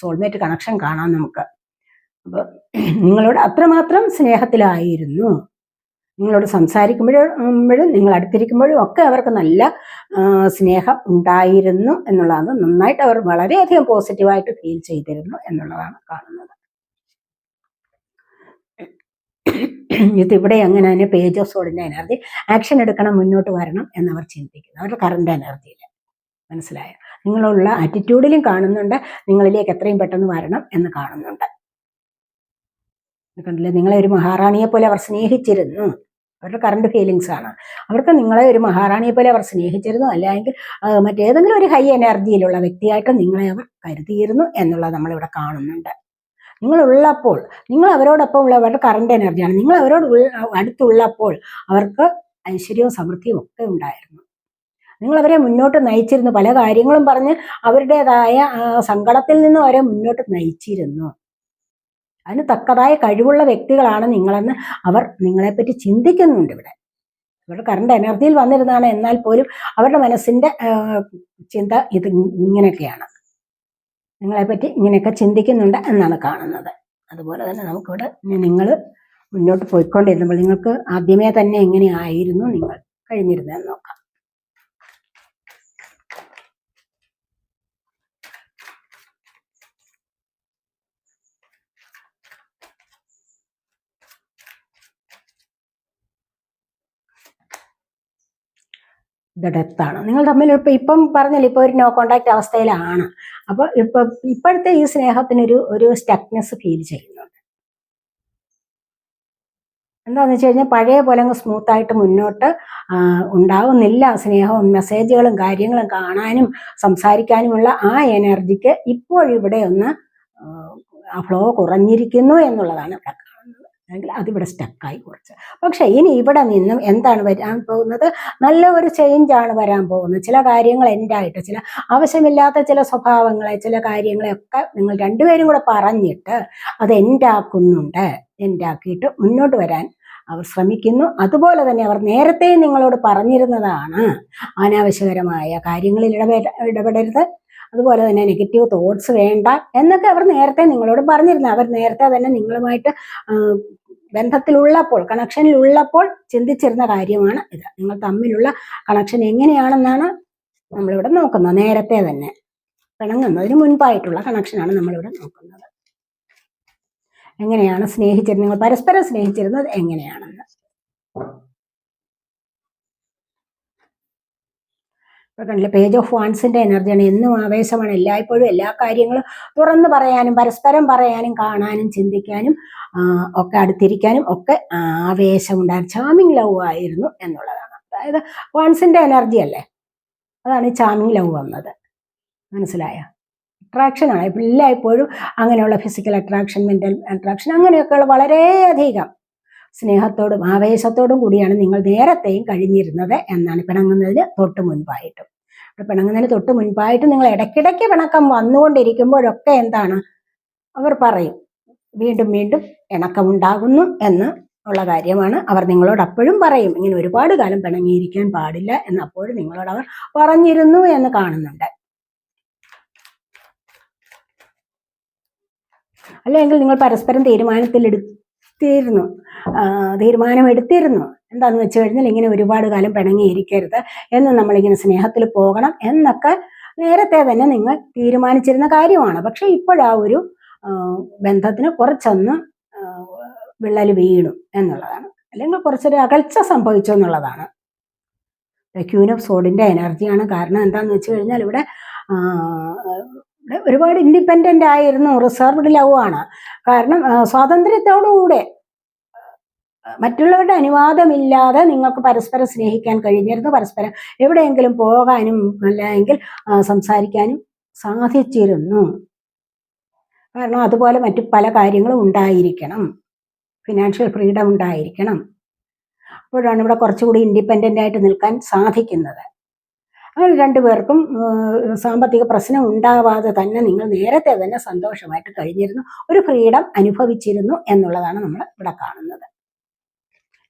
സോൾമേറ്റ് കണക്ഷൻ കാണാം നമുക്ക്. അപ്പോൾ നിങ്ങളോട് അത്രമാത്രം സ്നേഹത്തിലായിരുന്നു. നിങ്ങളോട് സംസാരിക്കുമ്പോഴും നിങ്ങൾ അടുത്തിരിക്കുമ്പോഴും ഒക്കെ അവർക്ക് നല്ല സ്നേഹം ഉണ്ടായിരുന്നു എന്നുള്ളതാണ്. നന്നായിട്ട് അവർ വളരെയധികം പോസിറ്റീവായിട്ട് ഫീൽ ചെയ്തിരുന്നു എന്നുള്ളതാണ് കാണുന്നത്. ഇതിവിടെ അങ്ങനെ തന്നെ പേജ് ഓഫ് സോഡിന്റെ എനർജി, ആക്ഷൻ എടുക്കണം, മുന്നോട്ട് വരണം എന്നവർ ചിന്തിക്കുന്നു അവരുടെ കറണ്ട് എനർജിയിൽ. മനസ്സിലായോ? നിങ്ങളുള്ള ആറ്റിറ്റ്യൂഡിലും കാണുന്നുണ്ട്, നിങ്ങളിലേക്ക് എത്രയും പെട്ടെന്ന് വരണം എന്ന് കാണുന്നുണ്ട്. കണ്ടില്ലേ, നിങ്ങളെ ഒരു മഹാറാണിയെ പോലെ അവർ സ്നേഹിച്ചിരുന്നു. അവരുടെ കറണ്ട് ഫീലിങ്സ് ആണ്. അവർക്ക് നിങ്ങളെ ഒരു മഹാറാണിയെ പോലെ അവർ സ്നേഹിച്ചിരുന്നു, അല്ലെങ്കിൽ മറ്റേതെങ്കിലും ഒരു ഹൈ എനർജിയിലുള്ള വ്യക്തിയായിട്ട് നിങ്ങളെ അവർ കരുതിയിരുന്നു എന്നുള്ളത് നമ്മളിവിടെ കാണുന്നുണ്ട്. നിങ്ങളുള്ളപ്പോൾ, നിങ്ങൾ അവരോടൊപ്പം ഉള്ള അവരുടെ കറണ്ട് എനർജിയാണ്. നിങ്ങൾ അവരോട് അടുത്തുള്ളപ്പോൾ അവർക്ക് ഐശ്വര്യവും സമൃദ്ധിയും ഒക്കെ ഉണ്ടായിരുന്നു. നിങ്ങൾ അവരെ മുന്നോട്ട് നയിച്ചിരുന്നു. പല കാര്യങ്ങളും പറഞ്ഞ് അവരുടേതായ സങ്കടത്തിൽ നിന്നും അവരെ മുന്നോട്ട് നയിച്ചിരുന്നു. അതിന് തക്കതായ കഴിവുള്ള വ്യക്തികളാണ് നിങ്ങളെന്ന് അവർ നിങ്ങളെപ്പറ്റി ചിന്തിക്കുന്നുണ്ട്. ഇവിടെ അവരുടെ കറണ്ട് എനർജിയിൽ വന്നിരുന്നതാണ്. എന്നാൽ പോലും അവരുടെ മനസ്സിന്റെ ചിന്ത ഇത് ഇങ്ങനെയൊക്കെയാണ്, നിങ്ങളെപ്പറ്റി ഇങ്ങനെയൊക്കെ ചിന്തിക്കുന്നുണ്ട് എന്നാണ് കാണുന്നത്. അതുപോലെ തന്നെ നമുക്കിവിടെ നിങ്ങൾ മുന്നോട്ട് പോയിക്കൊണ്ടിരുന്നപ്പോൾ നിങ്ങൾക്ക് ആദ്യമേ തന്നെ എങ്ങനെയായിരുന്നു നിങ്ങൾ കഴിഞ്ഞിരുന്നതെന്ന് നോക്കാം. ഇത് ഡെത്താണ്. നിങ്ങൾ തമ്മിൽ ഇപ്പം പറഞ്ഞില്ല, ഇപ്പോൾ ഒരു നോ കോണ്ടാക്ട് അവസ്ഥയിലാണ്. അപ്പോൾ ഇപ്പോഴത്തെ ഈ സ്നേഹത്തിനൊരു ഒരു സ്റ്റക്നെസ് ഫീൽ ചെയ്യുന്നുണ്ട്. എന്താണെന്ന് വെച്ച് കഴിഞ്ഞാൽ പഴയ പോലെ അങ്ങ് സ്മൂത്തായിട്ട് മുന്നോട്ട് ഉണ്ടാവുന്നില്ല. സ്നേഹവും മെസ്സേജുകളും കാര്യങ്ങളും കാണാനും സംസാരിക്കാനുമുള്ള ആ എനർജിക്ക് ഇപ്പോഴിവിടെ ഒന്ന് ഫ്ലോ കുറഞ്ഞിരിക്കുന്നു എന്നുള്ളതാണ് ഇവിടെ കാണുന്നത്. അല്ലെങ്കിൽ അതിവിടെ സ്റ്റക്കായി കുറച്ച്. പക്ഷേ ഇനി ഇവിടെ നിന്നും എന്താണ് വരാൻ പോകുന്നത്? നല്ല ഒരു ചേഞ്ചാണ് വരാൻ പോകുന്നത്. ചില കാര്യങ്ങൾ എൻഡായിട്ട്, ചില ആവശ്യമില്ലാത്ത ചില സ്വഭാവങ്ങളെ, ചില കാര്യങ്ങളെയൊക്കെ നിങ്ങൾ രണ്ടുപേരും കൂടെ പറഞ്ഞിട്ട് അത് എൻഡാക്കുന്നുണ്ട്. എൻഡാക്കിയിട്ട് മുന്നോട്ട് വരാൻ അവർ ശ്രമിക്കുന്നു. അതുപോലെ തന്നെ അവർ നേരത്തെ നിങ്ങളോട് പറഞ്ഞിരുന്നതാണ് അനാവശ്യകരമായ കാര്യങ്ങളിൽ ഇടപെടരുത്, അതുപോലെ തന്നെ നെഗറ്റീവ് തോട്ട്സ് വേണ്ട എന്നൊക്കെ അവർ നേരത്തെ നിങ്ങളോട് പറഞ്ഞിരുന്നു. അവർ നേരത്തെ തന്നെ നിങ്ങളുമായിട്ട് ബന്ധത്തിലുള്ളപ്പോൾ, കണക്ഷനിലുള്ളപ്പോൾ ചിന്തിച്ചിരുന്ന കാര്യമാണ് ഇത്. നിങ്ങൾ തമ്മിലുള്ള കണക്ഷൻ എങ്ങനെയാണെന്നാണ് നമ്മളിവിടെ നോക്കുന്നത്. നേരത്തെ തന്നെ പിണങ്ങുന്നതിന് മുൻപായിട്ടുള്ള കണക്ഷനാണ് നമ്മളിവിടെ നോക്കുന്നത്. എങ്ങനെയാണ് സ്നേഹിച്ചിരുന്നത്, നിങ്ങൾ പരസ്പരം സ്നേഹിച്ചിരുന്നത് എങ്ങനെയാണെന്ന്. ഇപ്പൊ കണ്ടില്ലേ, പേജ് ഓഫ് വാൻസിന്റെ എനർജിയാണ്. എന്നും ആവേശമാണ്, എല്ലായ്പ്പോഴും എല്ലാ കാര്യങ്ങളും തുറന്നു പറയാനും പരസ്പരം പറയാനും കാണാനും ചിന്തിക്കാനും ഒക്കെ അടുത്തിരിക്കാനും ഒക്കെ ആവേശമുണ്ടായിരുന്നു. ചാമിങ് ലവ് ആയിരുന്നു എന്നുള്ളതാണ്. അതായത് വാൻസിന്റെ എനർജി അല്ലേ, അതാണ് ഈ ചാമിങ് ലവ് വന്നത്. മനസ്സിലായോ? അട്രാക്ഷനാണ് എല്ലായ്പ്പോഴും. അങ്ങനെയുള്ള ഫിസിക്കൽ അട്രാക്ഷൻ, മെന്റൽ അട്രാക്ഷൻ, അങ്ങനെയൊക്കെയുള്ള വളരെയധികം സ്നേഹത്തോടും ആവേശത്തോടും കൂടിയാണ് നിങ്ങൾ നേരത്തെയും കഴിഞ്ഞിരുന്നത് എന്നാണ്. പിണങ്ങുന്നതിന് തൊട്ട് മുൻപായിട്ടും. പിണങ്ങുന്നതിന് തൊട്ട് മുൻപായിട്ട് നിങ്ങൾ ഇടയ്ക്കിടയ്ക്ക് പിണക്കം വന്നുകൊണ്ടിരിക്കുമ്പോഴൊക്കെ എന്താണ് അവർ പറയും, വീണ്ടും വീണ്ടും ഇണക്കമുണ്ടാകുന്നു എന്ന് ഉള്ള കാര്യമാണ് അവർ നിങ്ങളോട് അപ്പോഴും പറയും. ഇങ്ങനെ ഒരുപാട് കാലം പിണങ്ങിയിരിക്കാൻ പാടില്ല എന്ന് അപ്പോഴും നിങ്ങളോട് അവർ പറഞ്ഞിരുന്നു എന്ന് കാണുന്നുണ്ട്. അല്ലെങ്കിൽ നിങ്ങൾ പരസ്പരം തീരുമാനമെടുത്തിരുന്നു. എന്താണെന്ന് വെച്ച് കഴിഞ്ഞാൽ ഇങ്ങനെ ഒരുപാട് കാലം പിണങ്ങിയിരിക്കരുത് എന്ന്, നമ്മളിങ്ങനെ സ്നേഹത്തിൽ പോകണം എന്നൊക്കെ നേരത്തെ തന്നെ നിങ്ങൾ തീരുമാനിച്ചിരുന്ന കാര്യമാണ്. പക്ഷെ ഇപ്പോഴാ ഒരു ബന്ധത്തിന് കുറച്ചൊന്ന് വിള്ളൽ വീണു എന്നുള്ളതാണ്, അല്ലെങ്കിൽ കുറച്ചൊരു അകൽച്ച സംഭവിച്ചു എന്നുള്ളതാണ്. ക്യൂൻ ഓഫ് സോഡിന്റെ എനർജിയാണ്. കാരണം എന്താണെന്ന് വെച്ച് കഴിഞ്ഞാൽ ഇവിടെ ഒരുപാട് ഇൻഡിപെൻഡന്റ് ആയിരുന്നു, റിസർവ്ഡ് ലവ് ആണ്. കാരണം സ്വാതന്ത്ര്യത്തോടുകൂടെ മറ്റുള്ളവരുടെ അനുവാദമില്ലാതെ നിങ്ങൾക്ക് പരസ്പരം സ്നേഹിക്കാൻ കഴിഞ്ഞിരുന്നു. പരസ്പരം എവിടെയെങ്കിലും പോകാനും അല്ലെങ്കിൽ സംസാരിക്കാനും സാധിച്ചിരുന്നു. കാരണം അതുപോലെ മറ്റു പല കാര്യങ്ങളും ഉണ്ടായിരിക്കണം, ഫിനാൻഷ്യൽ ഫ്രീഡം ഉണ്ടായിരിക്കണം. അപ്പോഴാണ് ഇവിടെ കുറച്ചുകൂടി ഇൻഡിപെൻഡൻ്റ് ആയിട്ട് നിൽക്കാൻ സാധിക്കുന്നത്. അങ്ങനെ രണ്ടുപേർക്കും സാമ്പത്തിക പ്രശ്നം ഉണ്ടാവാതെ തന്നെ നിങ്ങൾ നേരത്തെ തന്നെ സന്തോഷമായിട്ട് കഴിഞ്ഞിരുന്നു, ഒരു ഫ്രീഡം അനുഭവിച്ചിരുന്നു എന്നുള്ളതാണ് നമ്മൾ ഇവിടെ കാണുന്നത്.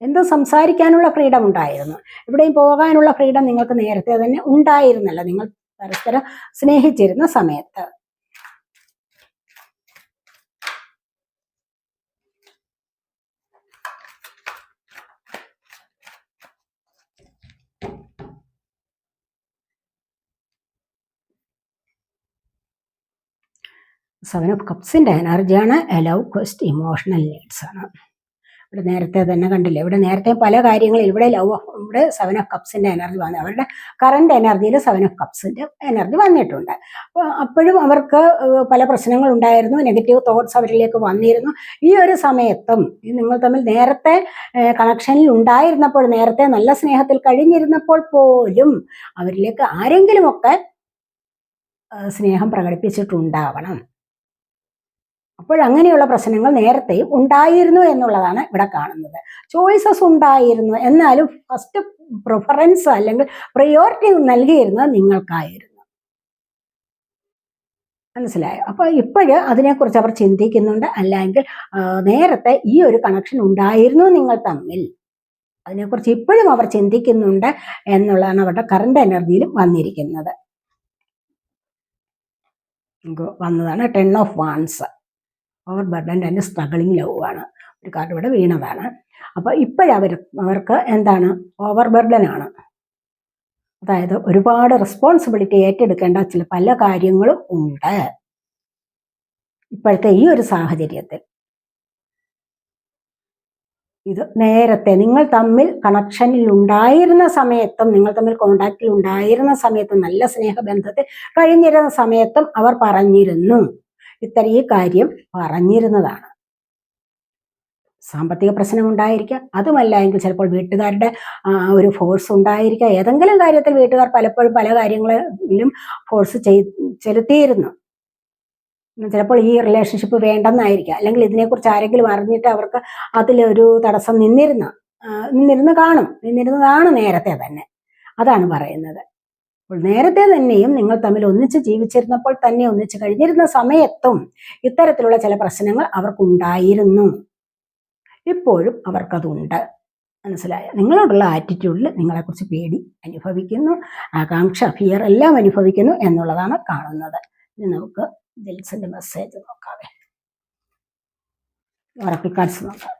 എന്തോ സംസാരിക്കാനുള്ള ഫ്രീഡം ഉണ്ടായിരുന്നു, എവിടെയും പോകാനുള്ള ഫ്രീഡം നിങ്ങൾക്ക് നേരത്തെ തന്നെ ഉണ്ടായിരുന്നല്ലോ, നിങ്ങൾ പരസ്പരം സ്നേഹിച്ചിരുന്ന സമയത്ത്. സെവൻ ഓഫ് കപ്സിൻ്റെ എനർജിയാണ്. ലവ് ക്വസ്റ്റ്, ഇമോഷണൽ നീഡ്സ് ആണ്. ഇവിടെ നേരത്തെ തന്നെ കണ്ടില്ലേ, ഇവിടെ നേരത്തെ പല കാര്യങ്ങളും ഇവിടെ ഇവിടെ സെവൻ ഓഫ് കപ്സിൻ്റെ എനർജി വന്നു. അവരുടെ കറണ്ട് എനർജിയിൽ സെവൻ ഓഫ് കപ്സിൻ്റെ എനർജി വന്നിട്ടുണ്ട്. അപ്പോൾ അപ്പോഴും അവർക്ക് പല പ്രശ്നങ്ങളുണ്ടായിരുന്നു, നെഗറ്റീവ് തോട്ട്സ് അവരിലേക്ക് വന്നിരുന്നു. ഈ ഒരു സമയത്തും നിങ്ങൾ തമ്മിൽ നേരത്തെ കണക്ഷനിൽ ഉണ്ടായിരുന്നപ്പോൾ, നേരത്തെ നല്ല സ്നേഹത്തിൽ കഴിഞ്ഞിരുന്നപ്പോൾ പോലും അവരിലേക്ക് ആരെങ്കിലുമൊക്കെ സ്നേഹം പ്രകടിപ്പിച്ചിട്ടുണ്ടാവണം. അപ്പോഴങ്ങനെയുള്ള പ്രശ്നങ്ങൾ നേരത്തെയും ഉണ്ടായിരുന്നു എന്നുള്ളതാണ് ഇവിടെ കാണുന്നത്. ചോയ്സസ് ഉണ്ടായിരുന്നു, എന്നാലും ഫസ്റ്റ് പ്രിഫറൻസ് അല്ലെങ്കിൽ പ്രയോറിറ്റി നൽകിയിരുന്നത് നിങ്ങൾക്കായിരുന്നു. മനസ്സിലായോ? അപ്പോൾ ഇപ്പോഴ് അതിനെക്കുറിച്ച് അവർ ചിന്തിക്കുന്നുണ്ട്. അല്ലെങ്കിൽ നേരത്തെ ഈ ഒരു കണക്ഷൻ ഉണ്ടായിരുന്നു നിങ്ങൾ തമ്മിൽ, അതിനെക്കുറിച്ച് ഇപ്പോഴും അവർ ചിന്തിക്കുന്നുണ്ട് എന്നുള്ളതാണ് അവരുടെ കറണ്ട് എനർജിയിലും വന്നിരിക്കുന്നത്. വന്നതാണ് 10 of wands. Over burden and struggling love ആണ് ഒരു കാർഡ് ഇവിടെ വീണതാണ്. അപ്പോൾ അവർക്ക് എന്താണ്, ഓവർ ബർഡൻ ആണ്. അതായത് ഒരുപാട് റെസ്പോൺസിബിലിറ്റി ഏറ്റെടുക്കേണ്ട പല കാര്യങ്ങളും ഉണ്ട് ഇപ്പോഴത്തെ ഈ ഒരു സാഹചര്യത്തിൽ. ഇത് നേരത്തെ നിങ്ങൾ തമ്മിൽ കണക്ഷനിൽ ഉണ്ടായിരുന്ന സമയത്തും, നിങ്ങൾ തമ്മിൽ കോണ്ടാക്റ്റിൽ ഉണ്ടായിരുന്ന സമയത്തും, നല്ല സ്നേഹബന്ധത്തിൽ കഴിഞ്ഞിരുന്ന സമയത്തും അവർ പറഞ്ഞിരുന്നു, ഈ കാര്യം പറഞ്ഞിരുന്നതാണ്. സാമ്പത്തിക പ്രശ്നം ഉണ്ടായിരിക്കാം, അതുമല്ല എങ്കിൽ ചിലപ്പോൾ വീട്ടുകാരുടെ ഒരു ഫോഴ്സ് ഉണ്ടായിരിക്കാം. ഏതെങ്കിലും കാര്യത്തിൽ വീട്ടുകാർ പലപ്പോഴും പല കാര്യങ്ങളിലും ഫോഴ്സ് ചെലുത്തിയിരുന്നു. ചിലപ്പോൾ ഈ റിലേഷൻഷിപ്പ് വേണ്ടെന്നായിരിക്കാം, അല്ലെങ്കിൽ ഇതിനെക്കുറിച്ച് ആരെങ്കിലും അറിഞ്ഞിട്ട് അവർക്ക് അതിലൊരു തടസ്സം നിന്നിരുന്നതാണ് നേരത്തെ തന്നെ. അതാണ് പറയുന്നത്. അപ്പോൾ നേരത്തെ തന്നെയും നിങ്ങൾ തമ്മിൽ ഒന്നിച്ച് ജീവിച്ചിരുന്നപ്പോൾ തന്നെ, ഒന്നിച്ച് കഴിഞ്ഞിരുന്ന സമയത്തും ഇത്തരത്തിലുള്ള ചില പ്രശ്നങ്ങൾ അവർക്കുണ്ടായിരുന്നു. ഇപ്പോഴും അവർക്കതുണ്ട്. മനസ്സിലായോ? നിങ്ങളോടുള്ള ആറ്റിറ്റ്യൂഡിൽ നിങ്ങളെക്കുറിച്ച് പേടി അനുഭവിക്കുന്നു, ആകാംക്ഷ, ഫിയർ എല്ലാം അനുഭവിക്കുന്നു എന്നുള്ളതാണ് കാണുന്നത്. ഇനി നമുക്ക് ജെൽസിന്റെ മെസ്സേജ് നോക്കാവേ. ഒറക്കിൾ കാർഡ്സ് നോക്കാം.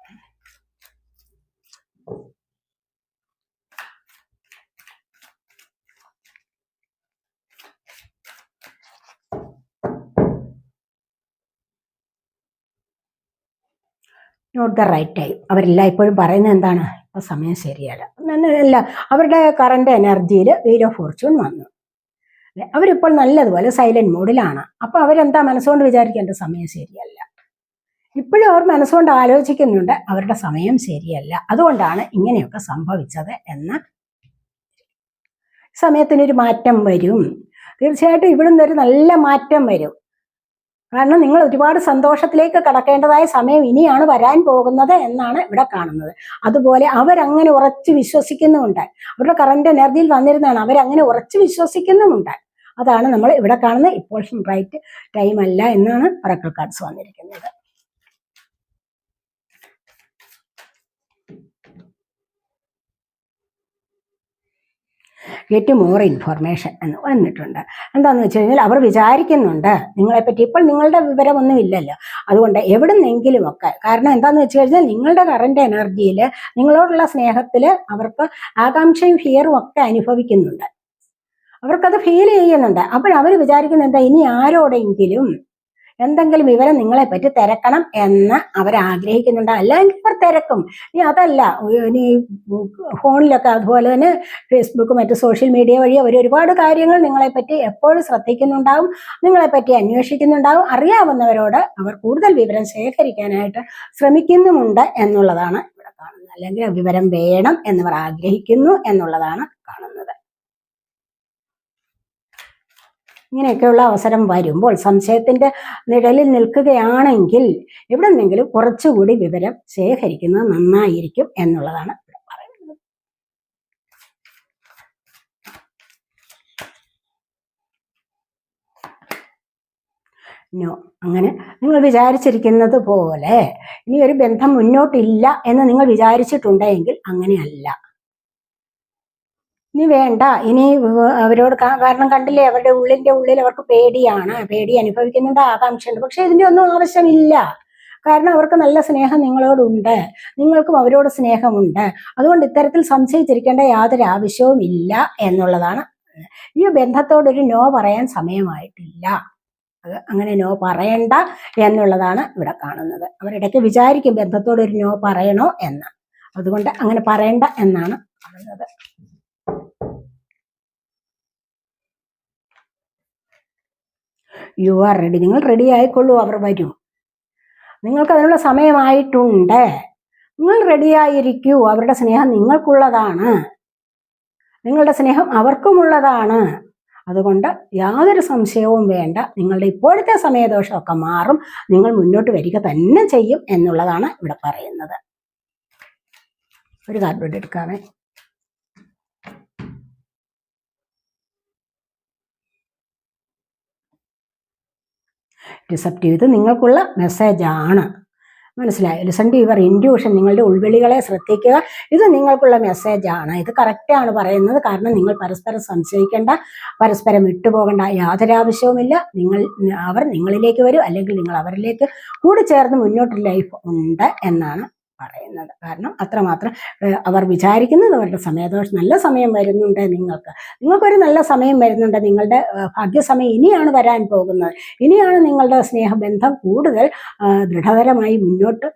Not the right time. അവരെല്ലാം ഇപ്പോഴും പറയുന്നത് എന്താണ്? ഇപ്പൊ സമയം ശരിയല്ല. അല്ല, അവരുടെ കറണ്ട് എനർജിയിൽ വീൽ ഓഫ് ഫോർച്യൂൺ വന്നു. അവരിപ്പോൾ നല്ലതുപോലെ സൈലന്റ് മോഡിലാണ്. അപ്പൊ അവരെന്താ മനസ്സുകൊണ്ട് വിചാരിക്കേണ്ട? സമയം ശരിയല്ല. ഇപ്പോഴും അവർ മനസ്സുകൊണ്ട് ആലോചിക്കുന്നുണ്ട് അവരുടെ സമയം ശരിയല്ല, അതുകൊണ്ടാണ് ഇങ്ങനെയൊക്കെ സംഭവിച്ചത് എന്ന്. സമയത്തിനൊരു മാറ്റം വരും, തീർച്ചയായിട്ടും ഇവിടുന്ന് ഒരു നല്ല മാറ്റം വരും. കാരണം നിങ്ങൾ ഒരുപാട് സന്തോഷത്തിലേക്ക് കടക്കേണ്ടതായ സമയം ഇനിയാണ് വരാൻ പോകുന്നത് എന്നാണ് ഇവിടെ കാണുന്നത്. അതുപോലെ അവരങ്ങനെ ഉറച്ചു വിശ്വസിക്കുന്നുമുണ്ട്. അവരുടെ കറണ്ട് എനർജിയിൽ വന്നിരുന്നതാണ്, അവരങ്ങനെ ഉറച്ചു വിശ്വസിക്കുന്നുമുണ്ട്. അതാണ് നമ്മൾ ഇവിടെ കാണുന്നത്. ഇപ്പോൾ റൈറ്റ് ടൈം അല്ല എന്നാണ് ഒറക്കിൾ കാർഡ്സ് വന്നിരിക്കുന്നത്. ഗെറ്റ് മോർ ഇൻഫർമേഷൻ എന്ന് വന്നിട്ടുണ്ട്. എന്താണെന്ന് വെച്ച് കഴിഞ്ഞാൽ അവർ വിചാരിക്കുന്നുണ്ട് നിങ്ങളെപ്പറ്റി. ഇപ്പോൾ നിങ്ങളുടെ വിവരമൊന്നും ഇല്ലല്ലോ, അതുകൊണ്ട് എവിടുന്നെങ്കിലുമൊക്കെ. കാരണം എന്താണെന്ന് വെച്ച് കഴിഞ്ഞാൽ നിങ്ങളുടെ കറണ്ട് എനർജിയിൽ, നിങ്ങളോടുള്ള സ്നേഹത്തിൽ അവർക്ക് ആകാംക്ഷയും ഫിയറും ഒക്കെ അനുഭവിക്കുന്നുണ്ട്. അവർക്കത് ഫീൽ ചെയ്യുന്നുണ്ട്. അപ്പോൾ അവർ വിചാരിക്കുന്നുണ്ട് ഇനി ആരോടെങ്കിലും എന്തെങ്കിലും വിവരം നിങ്ങളെപ്പറ്റി തിരക്കണം എന്ന് അവരാഗ്രഹിക്കുന്നുണ്ട്. അല്ലെങ്കിൽ അവർ തിരക്കും. ഇനി അതല്ല, ഇനി ഫോണിലൊക്കെ അതുപോലെ തന്നെ ഫേസ്ബുക്ക്, മറ്റ് സോഷ്യൽ മീഡിയ വഴി അവർ ഒരുപാട് കാര്യങ്ങൾ നിങ്ങളെപ്പറ്റി എപ്പോഴും ശ്രദ്ധിക്കുന്നുണ്ടാവും, നിങ്ങളെപ്പറ്റി അന്വേഷിക്കുന്നുണ്ടാവും. അറിയാവുന്നവരോട് അവർ കൂടുതൽ വിവരം ശേഖരിക്കാനായിട്ട് ശ്രമിക്കുന്നുമുണ്ട് എന്നുള്ളതാണ് ഇവിടെ കാണുന്നത്. അല്ലെങ്കിൽ വിവരം വേണം എന്നവർ ആഗ്രഹിക്കുന്നു എന്നുള്ളതാണ് കാണുന്നത്. ഇങ്ങനെയൊക്കെയുള്ള അവസരം വരുമ്പോൾ സംശയത്തിന്റെ നിഴലിൽ നിൽക്കുകയാണെങ്കിൽ എവിടെന്നെങ്കിലും കുറച്ചുകൂടി വിവരം ശേഖരിക്കുന്നത് നന്നായിരിക്കും എന്നുള്ളതാണ് ഇവിടെ പറയുന്നത്. നോ, അങ്ങനെ നിങ്ങൾ വിചാരിച്ചിരിക്കുന്നത് പോലെ ഇനി ഒരു ബന്ധം മുന്നോട്ടില്ല എന്ന് നിങ്ങൾ വിചാരിച്ചിട്ടുണ്ടെങ്കിൽ അങ്ങനെയല്ല. ഇനി വേണ്ട, ഇനി അവരോട് കാരണം കണ്ടില്ലേ, അവരുടെ ഉള്ളിൽ അവർക്ക് പേടി അനുഭവിക്കുന്നുണ്ട്, ആകാംക്ഷയുണ്ട്. പക്ഷെ ഇതിന്റെ ഒന്നും ആവശ്യമില്ല. കാരണം അവർക്ക് നല്ല സ്നേഹം നിങ്ങളോടുണ്ട്, നിങ്ങൾക്കും അവരോട് സ്നേഹമുണ്ട്. അതുകൊണ്ട് ഇത്തരത്തിൽ സംശയിച്ചിരിക്കേണ്ട യാതൊരു ആവശ്യവും ഇല്ല എന്നുള്ളതാണ്. ഈ ബന്ധത്തോടൊരു നോ പറയാൻ സമയമായിട്ടില്ല. അത് അങ്ങനെ നോ പറയണ്ട എന്നുള്ളതാണ് ഇവിടെ കാണുന്നത്. അവരിടയ്ക്ക് വിചാരിക്കും ബന്ധത്തോടൊരു നോ പറയണോ എന്ന്, അതുകൊണ്ട് അങ്ങനെ പറയണ്ട എന്നാണ് കാണുന്നത്. You are ready. നിങ്ങൾ റെഡി ആയിക്കൊള്ളൂ, അവർ വരും. നിങ്ങൾക്ക് അതിനുള്ള സമയമായിട്ടുണ്ട്. നിങ്ങൾ റെഡിയായിരിക്കൂ. അവരുടെ സ്നേഹം നിങ്ങൾക്കുള്ളതാണ്, നിങ്ങളുടെ സ്നേഹം അവർക്കുമുള്ളതാണ്. അതുകൊണ്ട് യാതൊരു സംശയവും വേണ്ട. നിങ്ങളുടെ ഇപ്പോഴത്തെ സമയദോഷമൊക്കെ മാറും, നിങ്ങൾ മുന്നോട്ട് വരിക തന്നെ ചെയ്യും എന്നുള്ളതാണ് ഇവിടെ പറയുന്നത്. ഒരു കാർഡ് എടുക്കാമേ. റിസപ്റ്റീവ്, ഇത് നിങ്ങൾക്കുള്ള മെസ്സേജാണ്. മനസ്സിലായോ? ലിസൺ ടു യുവർ ഇൻറ്റ്യൂഷൻ, നിങ്ങളുടെ ഉൾവിളികളെ ശ്രദ്ധിക്കുക. ഇത് നിങ്ങൾക്കുള്ള മെസ്സേജാണ്. ഇത് കറക്റ്റാണ് പറയുന്നത്. കാരണം നിങ്ങൾ പരസ്പരം സംശയിക്കേണ്ട, പരസ്പരം വിട്ടുപോകേണ്ട യാതൊരാവശ്യവുമില്ല. അവർ നിങ്ങളിലേക്ക് വരും, അല്ലെങ്കിൽ നിങ്ങൾ അവരിലേക്ക് കൂടി ചേർന്ന് മുന്നോട്ട് ലൈഫ് ഉണ്ട് എന്നാണ് പറയുന്നത്. കാരണം അത്രമാത്രം അവർ വിചാരിക്കുന്നത് അവരുടെ സമയദോഷം. നല്ല സമയം വരുന്നുണ്ട്, നിങ്ങൾക്കൊരു നല്ല സമയം വരുന്നുണ്ട്. നിങ്ങളുടെ ഭാഗ്യസമയം ഇനിയാണ് വരാൻ പോകുന്നത്. ഇനിയാണ് നിങ്ങളുടെ സ്നേഹബന്ധം കൂടുതൽ ദൃഢതരമായി മുന്നോട്ട്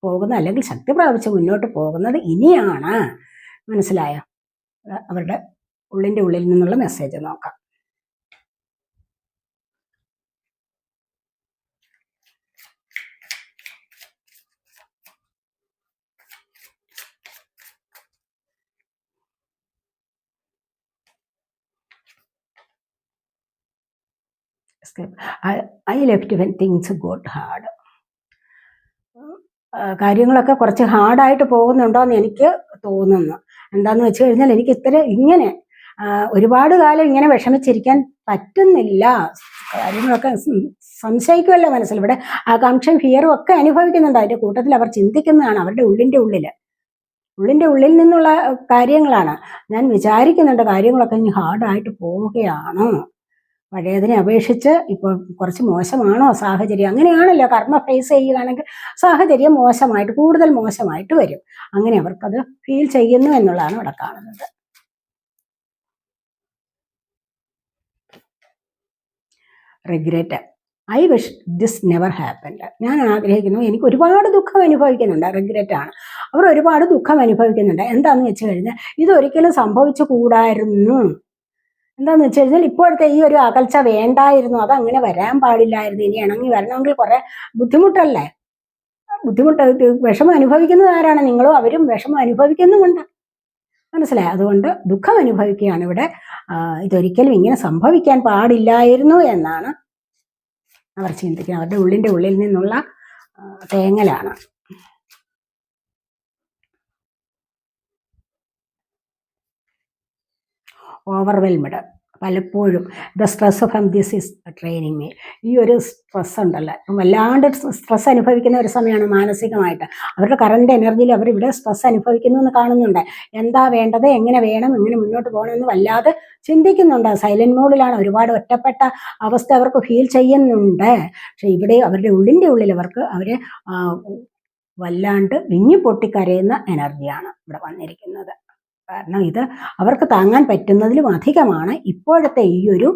പോകുന്നത്, അല്ലെങ്കിൽ ശക്തി പ്രാപിച്ച് മുന്നോട്ട് പോകുന്നത് ഇനിയാണ്. മനസ്സിലായോ? അവരുടെ ഉള്ളിൻ്റെ ഉള്ളിൽ നിന്നുള്ള മെസ്സേജ് നോക്കാം. I left when things got hard. കാര്യങ്ങളൊക്കെ കുറച്ച് ഹാർഡായിട്ട് പോകുന്നുണ്ടോ എന്ന് എനിക്ക് തോന്നുന്നു. എന്താണെന്ന് വെച്ച് കഴിഞ്ഞാൽ എനിക്ക് ഇങ്ങനെ ഒരുപാട് കാലം ഇങ്ങനെ വിഷമിച്ചിരിക്കാൻ പറ്റുന്നില്ല. കാര്യങ്ങളൊക്കെ സംശയിക്കുമല്ലോ മനസ്സിൽ. ഇവിടെ ആകാംക്ഷയും ഫിയറും ഒക്കെ അനുഭവിക്കുന്നുണ്ട്. അതിൻ്റെ കൂട്ടത്തിൽ അവർ ചിന്തിക്കുന്നതാണ് അവരുടെ ഉള്ളിൻ്റെ ഉള്ളിൽ നിന്നുള്ള കാര്യങ്ങളാണ്. ഞാൻ വിചാരിക്കുന്നുണ്ട് കാര്യങ്ങളൊക്കെ ഇനി ഹാർഡായിട്ട് പോവുകയാണോ, പഴയതിനെ അപേക്ഷിച്ച് ഇപ്പോൾ കുറച്ച് മോശമാണോ സാഹചര്യം. അങ്ങനെയാണല്ലോ, കർമ്മ ഫേസ് ചെയ്യുകയാണെങ്കിൽ സാഹചര്യം കൂടുതൽ മോശമായിട്ട് വരും. അങ്ങനെ അവർക്കത് ഫീൽ ചെയ്യുന്നു എന്നുള്ളതാണ് ഇവിടെ കാണുന്നത്. Regret. I wish this never happened. ഞാൻ ആഗ്രഹിക്കുന്നു, എനിക്ക് ഒരുപാട് ദുഃഖം അനുഭവിക്കുന്നുണ്ട്. റിഗ്രറ്റ് ആണ്. അവർ ഒരുപാട് ദുഃഖം അനുഭവിക്കുന്നുണ്ട്. എന്താണെന്ന് വെച്ച് കഴിഞ്ഞാൽ ഇതൊരിക്കലും സംഭവിച്ചു കൂടായിരുന്നു. എന്താണെന്ന് വെച്ച് കഴിഞ്ഞാൽ ഇപ്പോഴത്തെ ഈ ഒരു അകൽച്ച വേണ്ടായിരുന്നു, അതങ്ങനെ വരാൻ പാടില്ലായിരുന്നു. ഇനി ഇണങ്ങി വരണമെങ്കിൽ കുറെ ബുദ്ധിമുട്ടല്ലേ. വിഷമം അനുഭവിക്കുന്നത് ആരാണ്? നിങ്ങളും അവരും വിഷമം അനുഭവിക്കുന്നുമുണ്ട്. മനസ്സിലായി? അതുകൊണ്ട് ദുഃഖം അനുഭവിക്കുകയാണ് ഇവിടെ. ഇതൊരിക്കലും ഇങ്ങനെ സംഭവിക്കാൻ പാടില്ലായിരുന്നു എന്നാണ് അവർ ചിന്തിക്കുന്നത്. അവരുടെ ഉള്ളിൻ്റെ ഉള്ളിൽ നിന്നുള്ള തേങ്ങലാണ്. ഓവർവെൽമഡ്. പലപ്പോഴും the stress from this is training me. ഈ ഒരു സ്ട്രെസ് ഉണ്ടല്ലോ, വല്ലാണ്ട് സ്ട്രെസ് അനുഭവിക്കുന്ന ഒരു സമയമാണ് മാനസികമായിട്ട്. അവരുടെ കറണ്ട് എനർജിയിൽ അവരിവിടെ സ്ട്രെസ് അനുഭവിക്കുന്നു എന്ന് കാണുന്നുണ്ട്. എന്താ വേണ്ടത്, എങ്ങനെ വേണം, എങ്ങനെ മുന്നോട്ട് പോകണമെന്ന് വല്ലാതെ ചിന്തിക്കുന്നുണ്ട്. സൈലന്റ് മോഡിലാണ്. ഒരുപാട് ഒറ്റപ്പെട്ട അവസ്ഥ അവർക്ക് ഫീൽ ചെയ്യുന്നുണ്ട്. പക്ഷെ ഇവിടെ അവരുടെ ഉള്ളിൻ്റെ ഉള്ളിൽ അവരെ വല്ലാണ്ട് വിങ്ങി പൊട്ടിക്കരയുന്ന എനർജിയാണ് ഇവിടെ വന്നിരിക്കുന്നത്. കാരണം ഇത് അവർക്ക് താങ്ങാൻ പറ്റുന്നതിലും അധികമാണ് ഇപ്പോഴത്തെ ഈ ഒരു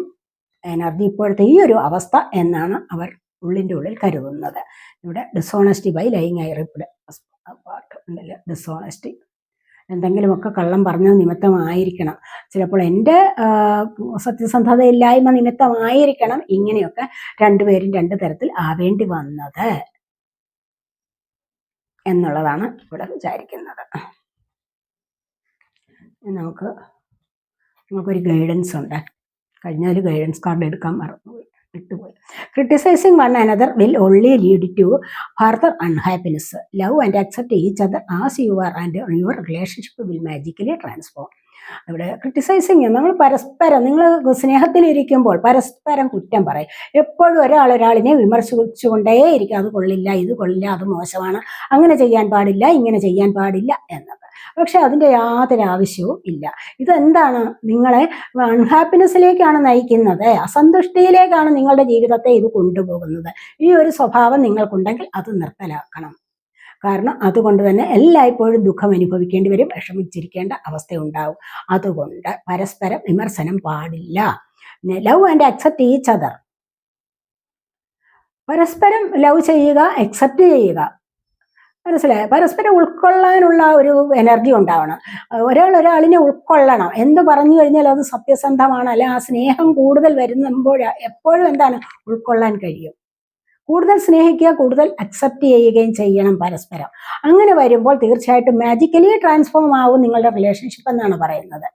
എനർജി, ഇപ്പോഴത്തെ ഈ ഒരു അവസ്ഥ എന്നാണ് അവർ ഉള്ളിൻ്റെ ഉള്ളിൽ കരുതുന്നത്. ഇവിടെ ഡിസോണസ്റ്റി ബൈ ലൈങ് ഐ റിപ്ഡ് പാർട്ട് ഉണ്ടല്ലോ. ഡിസോണസ്റ്റി, എന്തെങ്കിലുമൊക്കെ കള്ളം പറഞ്ഞ നിമിത്തമായിരിക്കണം, ചിലപ്പോൾ എൻ്റെ സത്യസന്ധതയില്ലായ്മ നിമിത്തമായിരിക്കണം ഇങ്ങനെയൊക്കെ രണ്ടുപേരും രണ്ടു തരത്തിൽ ആവേണ്ടി വന്നത് എന്നുള്ളതാണ് ഇവിടെ വിചാരിക്കുന്നത്. നമുക്കൊരു ഗൈഡൻസ് ഉണ്ട്. കഴിഞ്ഞ ഒരു ഗൈഡൻസ് കാർഡ് എടുക്കാൻ വിട്ടുപോയി. Criticising one another will only lead to further unhappiness. Love and accept each other as you are and your relationship will magically transform. ഇവിടെ ക്രിട്ടിസൈസിങ്, നമ്മൾ പരസ്പരം, നിങ്ങൾ സ്നേഹത്തിലിരിക്കുമ്പോൾ പരസ്പരം കുറ്റം പറയും. എപ്പോഴും ഒരാളിനെ വിമർശിച്ചുകൊണ്ടേയിരിക്കും. അത് കൊള്ളില്ല, ഇത് കൊള്ളില്ല, അത് മോശമാണ്, അങ്ങനെ ചെയ്യാൻ പാടില്ല, ഇങ്ങനെ ചെയ്യാൻ പാടില്ല എന്നത്. പക്ഷെ അതിൻ്റെ യാതൊരു ആവശ്യവും ഇല്ല. ഇതെന്താണ്? നിങ്ങളെ അൺഹാപ്പിനെസ്സിലേക്കാണ് നയിക്കുന്നത്, അസന്തുഷ്ടിയിലേക്കാണ് നിങ്ങളുടെ ജീവിതത്തെ ഇത് കൊണ്ടുപോകുന്നത്. ഈ ഒരു സ്വഭാവം നിങ്ങൾക്കുണ്ടെങ്കിൽ അത് നിർത്തലാക്കണം. കാരണം അതുകൊണ്ട് തന്നെ എല്ലായ്പ്പോഴും ദുഃഖം അനുഭവിക്കേണ്ടി വരും, വിഷമിച്ചിരിക്കേണ്ട അവസ്ഥയുണ്ടാവും. അതുകൊണ്ട് പരസ്പരം വിമർശനം പാടില്ല. Love and accept each other. പരസ്പരം ലവ് ചെയ്യുക, അക്സെപ്റ്റ് ചെയ്യുക. മനസ്സിലായോ? പരസ്പരം ഉൾക്കൊള്ളാനുള്ള ഒരു എനർജി ഉണ്ടാവണം. ഒരാളിനെ ഉൾക്കൊള്ളണം. എന്ത് പറഞ്ഞു കഴിഞ്ഞാൽ അത് സത്യസന്ധമാണ്, അല്ലെ ആ സ്നേഹം കൂടുതൽ വരുമ്പോൾ എപ്പോഴും എന്താണ്, ഉൾക്കൊള്ളാൻ കഴിയും. കൂടുതൽ സ്നേഹിക്കുക, കൂടുതൽ അക്സെപ്റ്റ് ചെയ്യുകയും ചെയ്യണം പരസ്പരം. അങ്ങനെ വരുമ്പോൾ തീർച്ചയായിട്ടും മാജിക്കലി ട്രാൻസ്ഫോം ആവും നിങ്ങളുടെ റിലേഷൻഷിപ്പ് എന്നാണ് പറയുന്നത്.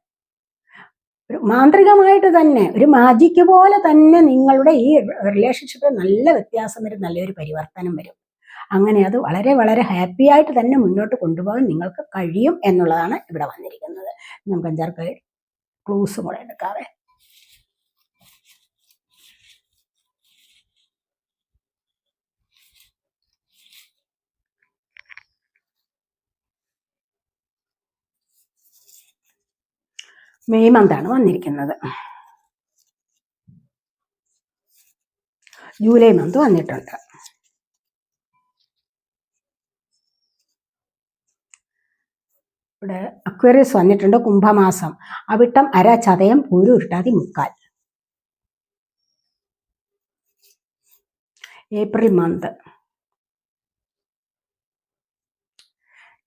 ഒരു മാന്ത്രികമായിട്ട് തന്നെ, ഒരു മാജിക്ക് പോലെ തന്നെ നിങ്ങളുടെ ഈ റിലേഷൻഷിപ്പിൽ നല്ല വ്യത്യാസം വരും, നല്ലൊരു പരിവർത്തനം വരും. അങ്ങനെ അത് വളരെ വളരെ ഹാപ്പി ആയിട്ട് തന്നെ മുന്നോട്ട് കൊണ്ടുപോകാൻ നിങ്ങൾക്ക് കഴിയും എന്നുള്ളതാണ് ഇവിടെ വന്നിരിക്കുന്നത്. നമുക്ക് 5 ക്ലൂസും കൂടെ എടുക്കാവേ. മെയ് മന്താണ് വന്നിരിക്കുന്നത്. ജൂലൈ മന്ത് വന്നിട്ടുണ്ട്. ഇവിടെ അക്വേറിയസ് വന്നിട്ടുണ്ട്. കുംഭമാസം, അവിട്ടം, അര, ചതയം, പൂരു, ഉരുട്ടാതി, മുക്കാൽ. April month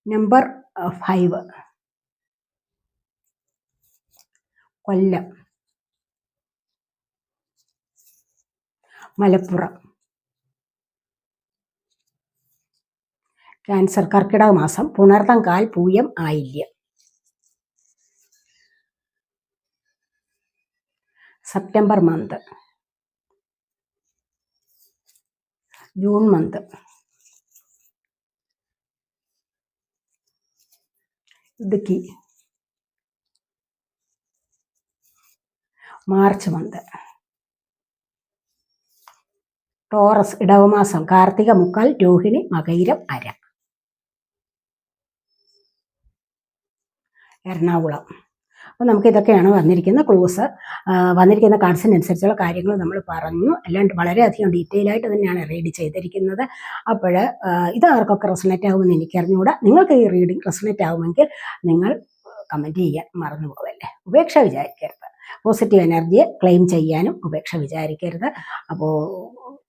number 5 Kollam, Malappuram. Cancer കർക്കിടക മാസം, പുണർതം കാൽ, പൂയം, ആയില്യം. September month, June month, Idukki, March month, Taurus ഇടവമാസം, കാർത്തിക മുക്കാൽ, രോഹിണി, മകയിരം, അര. എറണാകുളം. അപ്പോൾ നമുക്ക് ഇതൊക്കെയാണ് വന്നിരിക്കുന്ന ക്ലൂസ്. വന്നിരിക്കുന്ന കാർഡ്സിനനുസരിച്ചുള്ള കാര്യങ്ങൾ നമ്മൾ പറഞ്ഞു. എല്ലാം വളരെയധികം ഡീറ്റെയിൽ ആയിട്ട് തന്നെയാണ് റീഡ് ചെയ്തിരിക്കുന്നത്. അപ്പോൾ ഇത് ആർക്കൊക്കെ റെസണേറ്റ് ആകുമെന്ന് എനിക്കറിഞ്ഞുകൂടാ. നിങ്ങൾക്ക് ഈ റീഡിങ് റെസണേറ്റ് ആകുമെങ്കിൽ നിങ്ങൾ കമൻറ്റ് ചെയ്യാൻ മറന്നു പോകല്ലേ. ഉപേക്ഷ വിചാരിക്കരുത്. പോസിറ്റീവ് എനർജിയെ ക്ലെയിം ചെയ്യാനും ഉപേക്ഷ വിചാരിക്കരുത്. അപ്പോൾ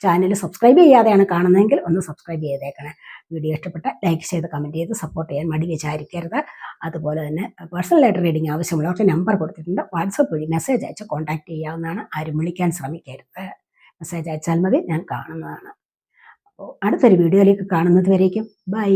ചാനൽ സബ്സ്ക്രൈബ് ചെയ്യാതെയാണ് കാണുന്നതെങ്കിൽ ഒന്ന് സബ്സ്ക്രൈബ് ചെയ്തേക്കണേ. വീഡിയോ ഇഷ്ടപ്പെട്ട ലൈക്ക് ചെയ്ത് കമൻറ്റ് ചെയ്ത് സപ്പോർട്ട് ചെയ്യാൻ മടി വിചാരിക്കരുത്. അതുപോലെ തന്നെ പേഴ്സണലായിട്ട് റീഡിങ് ആവശ്യമുള്ളവർക്ക് നമ്പർ കൊടുത്തിട്ടുണ്ട്. വാട്സപ്പ് വഴി മെസ്സേജ് അയച്ച് കോൺടാക്റ്റ് ചെയ്യാവുന്നതാണ്. ആരും വിളിക്കാൻ ശ്രമിക്കരുത്. മെസ്സേജ് അയച്ചാൽ മതി, ഞാൻ കാണുന്നതാണ്. അപ്പോൾ അടുത്തൊരു വീഡിയോയിലേക്ക് കാണുന്നത് വരേക്കും ബൈ.